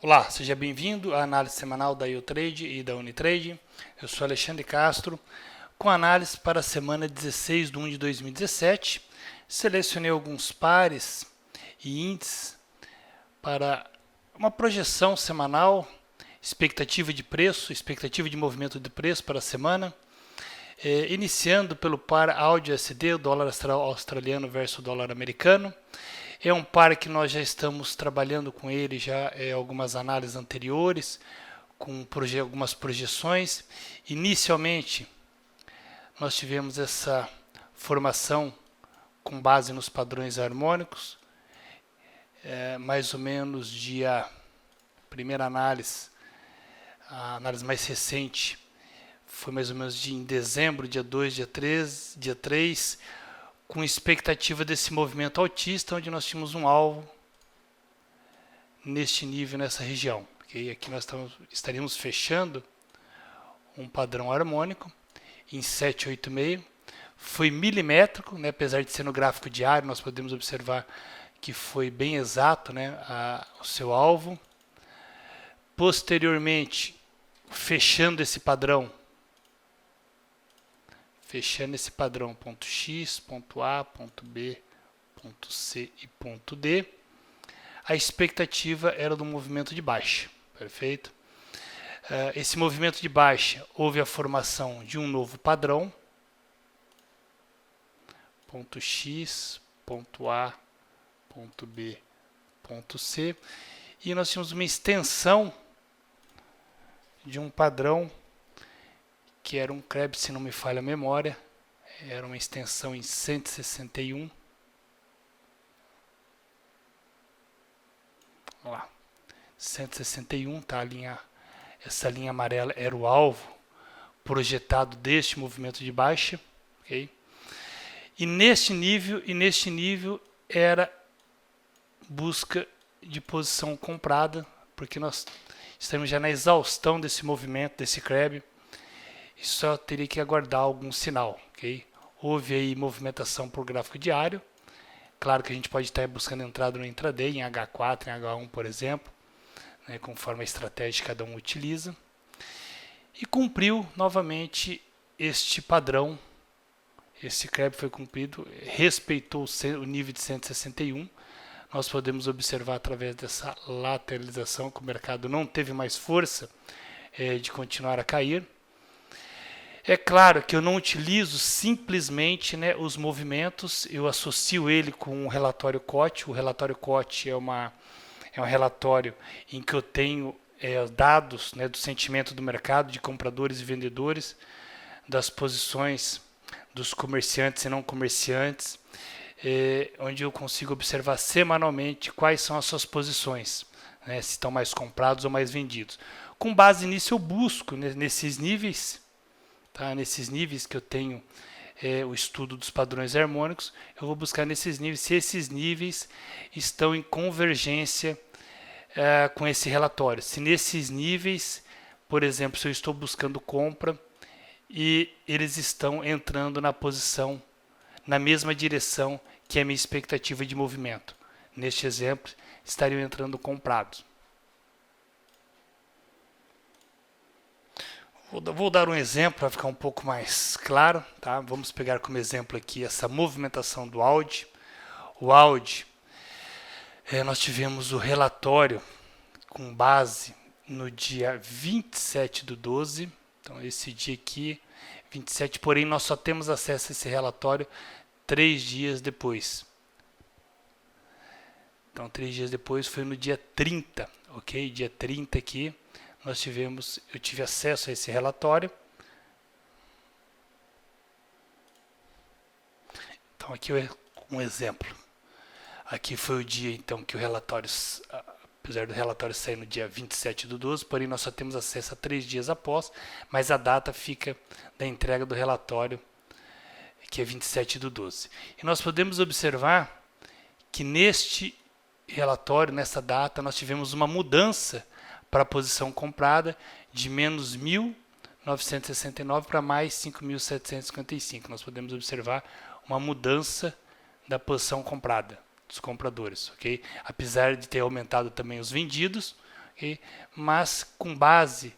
Olá, seja bem-vindo à análise semanal da IoTrade e da Unitrade. Eu sou Alexandre Castro, com análise para a semana 16 de 1 de 2017. Selecionei alguns pares e índices para uma projeção semanal, expectativa de preço, expectativa de movimento de preço para a semana. Iniciando pelo par AUD-USD, o dólar australiano versus o dólar americano. É um par que nós já estamos trabalhando com ele já algumas análises anteriores, com algumas projeções. Inicialmente, nós tivemos essa formação com base nos padrões harmônicos, mais ou menos primeira análise, a análise mais recente, foi mais ou menos em dezembro, dia 2, dia 3, com expectativa desse movimento altista, onde nós tínhamos um alvo neste nível, nessa região. Okay? Aqui nós estaríamos fechando um padrão harmônico em 786. Foi milimétrico, né? Apesar de ser no gráfico diário, nós podemos observar que foi bem exato, né? O seu alvo. Posteriormente, fechando esse padrão, ponto X, ponto A, ponto B, ponto C e ponto D, a expectativa era do movimento de baixa, perfeito? Esse movimento de baixa, houve a formação de um novo padrão, ponto X, ponto A, ponto B, ponto C, e nós tínhamos uma extensão de um padrão que era um Krebs, se não me falha a memória, era uma extensão em 161. Vamos lá, 161, tá? Essa linha amarela era o alvo projetado deste movimento de baixa, ok? E neste nível era busca de posição comprada, porque nós estamos já na exaustão desse movimento, desse Krebs, e só teria que aguardar algum sinal, ok? Houve aí movimentação por gráfico diário. Claro que a gente pode estar buscando entrada no intraday, em H4, em H1, por exemplo, né, conforme a estratégia que cada um utiliza. E cumpriu novamente este padrão. Esse Krebs foi cumprido, respeitou o nível de 161. Nós podemos observar através dessa lateralização que o mercado não teve mais força de continuar a cair. É claro que eu não utilizo simplesmente, né, os movimentos, eu associo ele com o relatório COT. O relatório COT é um relatório em que eu tenho dados, né, do sentimento do mercado, de compradores e vendedores, das posições dos comerciantes e não comerciantes, onde eu consigo observar semanalmente quais são as suas posições, né, se estão mais comprados ou mais vendidos. Com base nisso eu busco, né, nesses níveis, tá? Nesses níveis que eu tenho o estudo dos padrões harmônicos, eu vou buscar nesses níveis se esses níveis estão em convergência com esse relatório. Se nesses níveis, por exemplo, se eu estou buscando compra e eles estão entrando na posição, na mesma direção que a minha expectativa de movimento. Neste exemplo, estariam entrando comprados. Vou dar um exemplo para ficar um pouco mais claro. Tá? Vamos pegar como exemplo aqui essa movimentação do AUD. O AUD, nós tivemos o relatório com base no dia 27/12. Então, esse dia aqui, 27, porém, nós só temos acesso a esse relatório 3 dias depois. Então, 3 dias depois foi no dia 30, ok? Dia 30 aqui. Eu tive acesso a esse relatório. Então aqui é um exemplo. Aqui foi o dia então que o relatório, apesar do relatório sair no dia 27/12, porém nós só temos acesso a 3 dias após, mas a data fica da entrega do relatório, que é 27/12. E nós podemos observar que neste relatório, nessa data, nós tivemos uma mudança para a posição comprada de menos 1.969 para mais 5.755. Nós podemos observar uma mudança da posição comprada dos compradores, ok? Apesar de ter aumentado também os vendidos, okay? Mas com base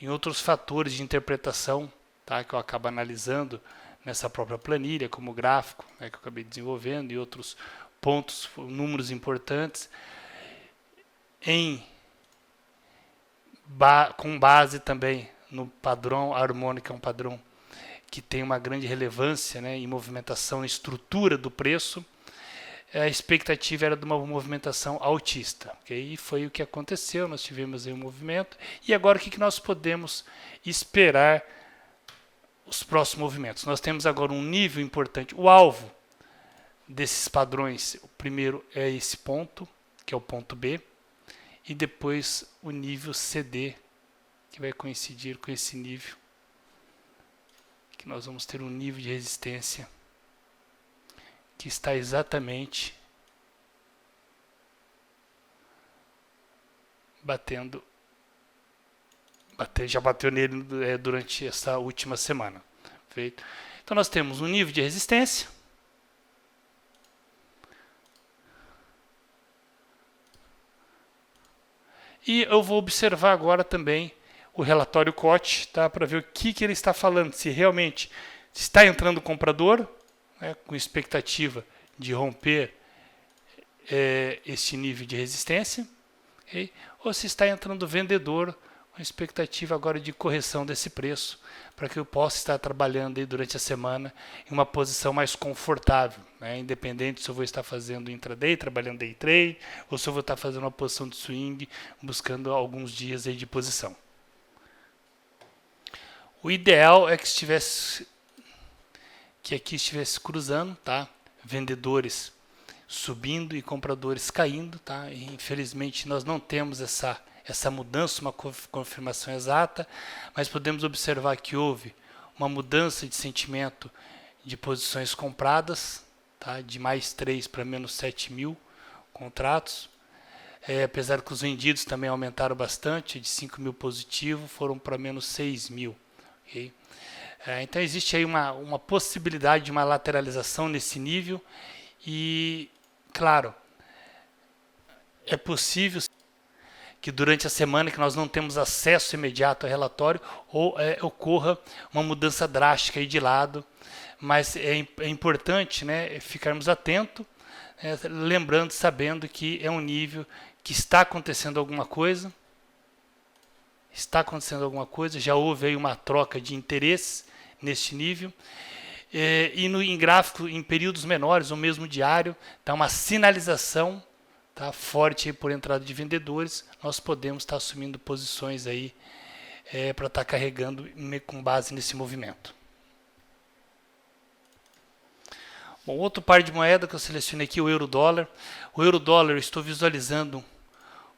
em outros fatores de interpretação, tá, que eu acabo analisando nessa própria planilha, como o gráfico, né, que eu acabei desenvolvendo, e outros pontos, números importantes, com base também no padrão harmônico, é um padrão que tem uma grande relevância, né, em movimentação, em estrutura do preço. A expectativa era de uma movimentação altista, okay? E foi o que aconteceu, nós tivemos aí um movimento, e agora o que nós podemos esperar os próximos movimentos? Nós temos agora um nível importante, o alvo desses padrões, o primeiro é esse ponto, que é o ponto B, e depois o nível CD, que vai coincidir com esse nível, que nós vamos ter um nível de resistência que está exatamente já bateu nele durante essa última semana. Feito? Então nós temos um nível de resistência, e eu vou observar agora também o relatório COT, tá, para ver o que ele está falando, se realmente está entrando comprador, né, com expectativa de romper este nível de resistência, okay? Ou se está entrando vendedor com expectativa agora de correção desse preço, para que eu possa estar trabalhando aí durante a semana em uma posição mais confortável, né? Independente se eu vou estar fazendo intraday, trabalhando day trade, ou se eu vou estar fazendo uma posição de swing, buscando alguns dias aí de posição. O ideal é que aqui estivesse cruzando, tá? Vendedores subindo e compradores caindo, tá? E, infelizmente nós não temos essa mudança, uma confirmação exata, mas podemos observar que houve uma mudança de sentimento de posições compradas, tá? De mais 3 para menos 7 mil contratos, apesar que os vendidos também aumentaram bastante, de 5 mil positivo foram para menos 6 mil. Okay? Então existe aí uma possibilidade de uma lateralização nesse nível e, claro, é possível que durante a semana que nós não temos acesso imediato ao relatório ou ocorra uma mudança drástica aí de lado, mas é importante, né, ficarmos atentos, lembrando, sabendo que é um nível que está acontecendo alguma coisa, já houve aí uma troca de interesse neste nível, em gráfico, em períodos menores ou mesmo diário, está uma sinalização, tá, forte aí por entrada de vendedores, nós podemos estar assumindo posições aí para estar carregando com base nesse movimento. Bom, outro par de moeda que eu selecionei aqui, o euro-dólar. O euro-dólar eu estou visualizando um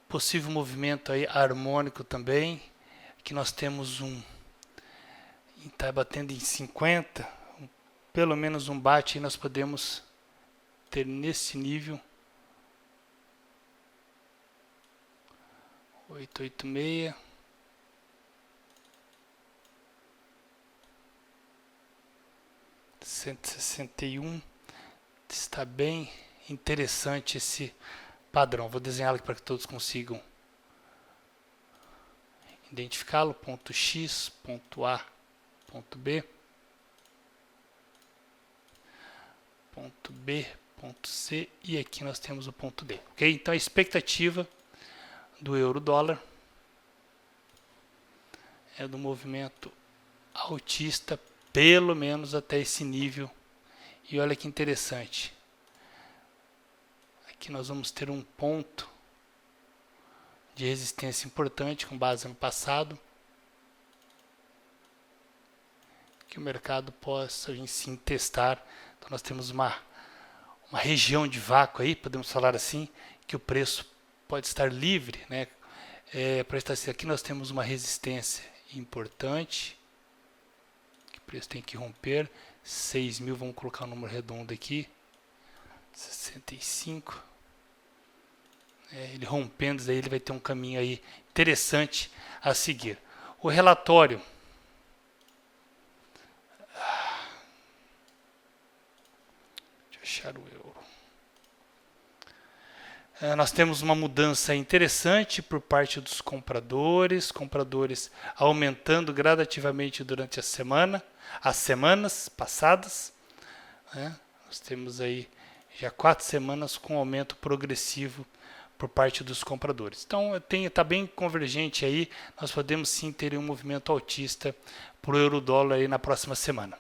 possível movimento aí harmônico também. Aqui nós temos está batendo em 50, pelo menos um bate aí nós podemos ter nesse nível. 886. $161. Está bem interessante esse padrão. Vou desenhá-lo aqui para que todos consigam identificá-lo. Ponto X, ponto A, ponto B, ponto B, ponto C, e aqui nós temos o ponto D. Okay? Então a expectativa do euro-dólar é do movimento altista, pelo menos até esse nível. E olha que interessante, aqui nós vamos ter um ponto de resistência importante com base no passado, que o mercado possa sim testar. Então nós temos uma região de vácuo aí, podemos falar assim, que o preço pode estar livre, né? Para estar assim, aqui nós temos uma resistência importante, que o preço tem que romper, 6 mil, vamos colocar um número redondo aqui, 65. Ele rompendo, daí ele vai ter um caminho aí interessante a seguir. O relatório deixa eu achar o euro. Nós temos uma mudança interessante por parte dos compradores aumentando gradativamente durante a semana, as semanas passadas, né? Nós temos aí já 4 semanas com aumento progressivo por parte dos compradores. Então está bem convergente aí, nós podemos sim ter um movimento altista para o euro-dólar aí na próxima semana.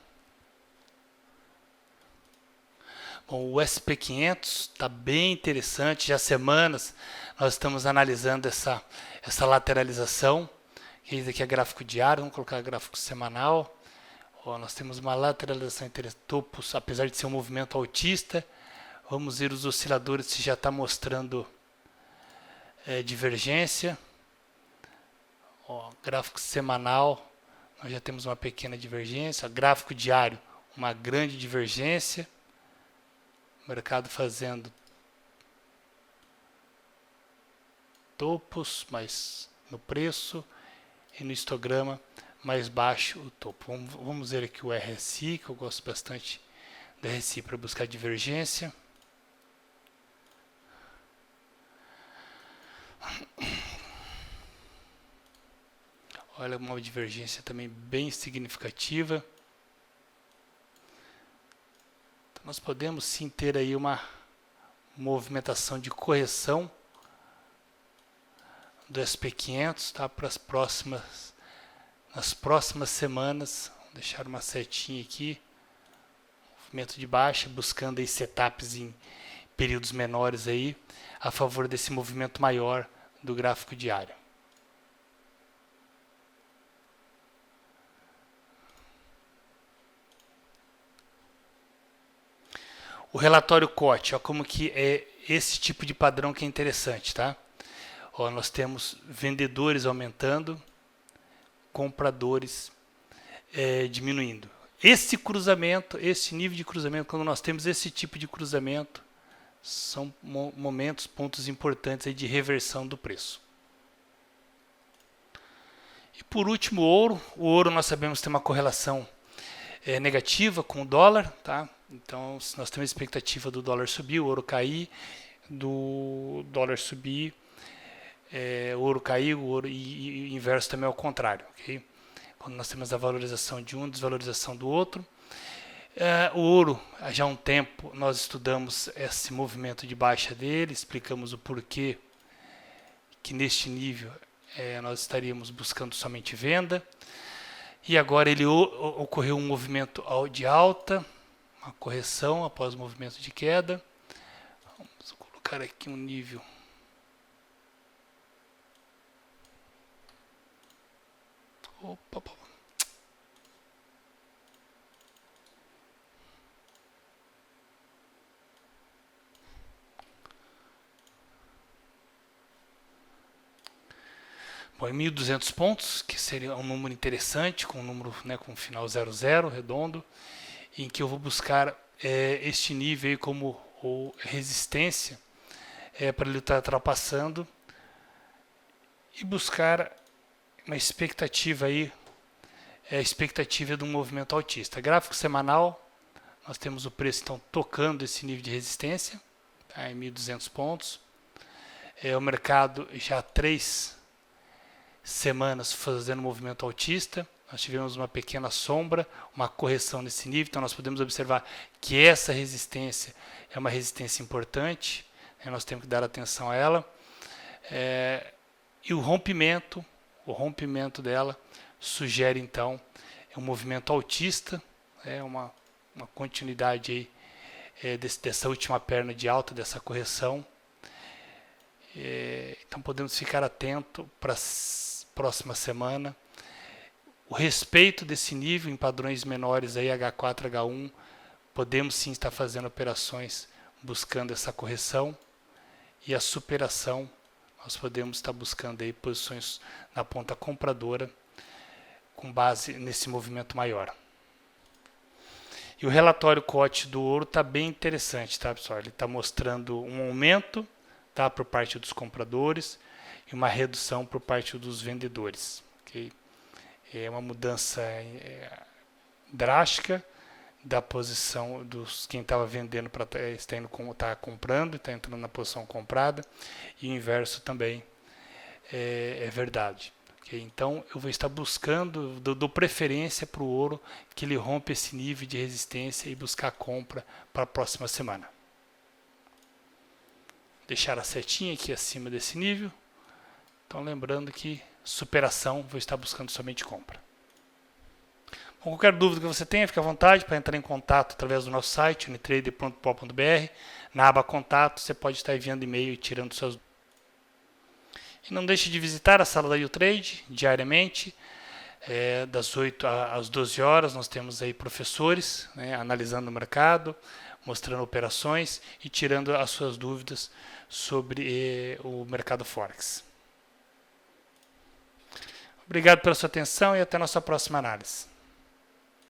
Bom, o SP500 está bem interessante, já há semanas nós estamos analisando essa lateralização. Esse aqui é gráfico diário, vamos colocar gráfico semanal. Nós temos uma lateralização entre topos, apesar de ser um movimento altista. Vamos ver os osciladores se já está mostrando divergência. Gráfico semanal, nós já temos uma pequena divergência. Gráfico diário, uma grande divergência. Mercado fazendo topos, mas no preço, e no histograma mais baixo o topo. Vamos ver aqui o RSI, que eu gosto bastante do RSI para buscar divergência. Olha, uma divergência também bem significativa. Então, nós podemos sim ter aí uma movimentação de correção do SP500, tá? Para nas próximas semanas. Vou deixar uma setinha aqui. Movimento de baixa, buscando aí setups em períodos menores aí, a favor desse movimento maior do gráfico diário. O relatório COT, ó, como que é esse tipo de padrão que é interessante, tá? Ó, nós temos vendedores aumentando, compradores diminuindo. Esse cruzamento, esse nível de cruzamento, quando nós temos esse tipo de cruzamento, são momentos, pontos importantes aí de reversão do preço. E por último, o ouro nós sabemos que tem uma correlação negativa com o dólar, tá? Então, se nós temos a expectativa do dólar subir, o ouro cair, do dólar subir, o ouro cair, o ouro e o inverso também é o contrário, ok? Quando nós temos a valorização de um, desvalorização do outro. O ouro, já há um tempo, nós estudamos esse movimento de baixa dele, explicamos o porquê que neste nível nós estaríamos buscando somente venda. E agora ele ocorreu um movimento de alta, uma correção após o movimento de queda. Vamos colocar aqui um nível. Opa. Bom, em 1.200 pontos, que seria um número interessante, com um número, né, com um final 00, redondo, em que eu vou buscar este nível aí como resistência para ele estar ultrapassando e buscar uma expectativa aí, a expectativa de um movimento altista. Gráfico semanal, nós temos o preço então tocando esse nível de resistência, tá, em 1.200 pontos. O mercado já há 3 semanas fazendo movimento altista. Nós tivemos uma pequena sombra, uma correção nesse nível, então nós podemos observar que essa resistência é uma resistência importante, nós temos que dar atenção a ela. E o rompimento dela sugere então um movimento altista, uma continuidade aí, dessa última perna de alta, dessa correção. Então podemos ficar atento para a próxima semana. O respeito desse nível em padrões menores, aí, H4, H1, podemos sim estar fazendo operações buscando essa correção. E a superação, nós podemos estar buscando aí posições na ponta compradora com base nesse movimento maior. E o relatório COT do ouro está bem interessante, tá, pessoal? Ele está mostrando um aumento, tá, por parte dos compradores e uma redução por parte dos vendedores. Okay? É uma mudança drástica da posição dos quem estava vendendo para está comprando e está entrando na posição comprada, e o inverso também é verdade. Okay? Então eu vou estar buscando, dou preferência para o ouro que ele rompa esse nível de resistência e buscar compra para a próxima semana. Deixar a setinha aqui acima desse nível. Então lembrando que superação, vou estar buscando somente compra. Bom, qualquer dúvida que você tenha, fique à vontade para entrar em contato através do nosso site, unitrader.com.br. Na aba contato, você pode estar enviando e-mail e tirando suas dúvidas. E não deixe de visitar a sala da YouTrade diariamente, das 8 às 12 horas. Nós temos aí professores, né, analisando o mercado, mostrando operações e tirando as suas dúvidas sobre o mercado Forex. Obrigado pela sua atenção e até a nossa próxima análise.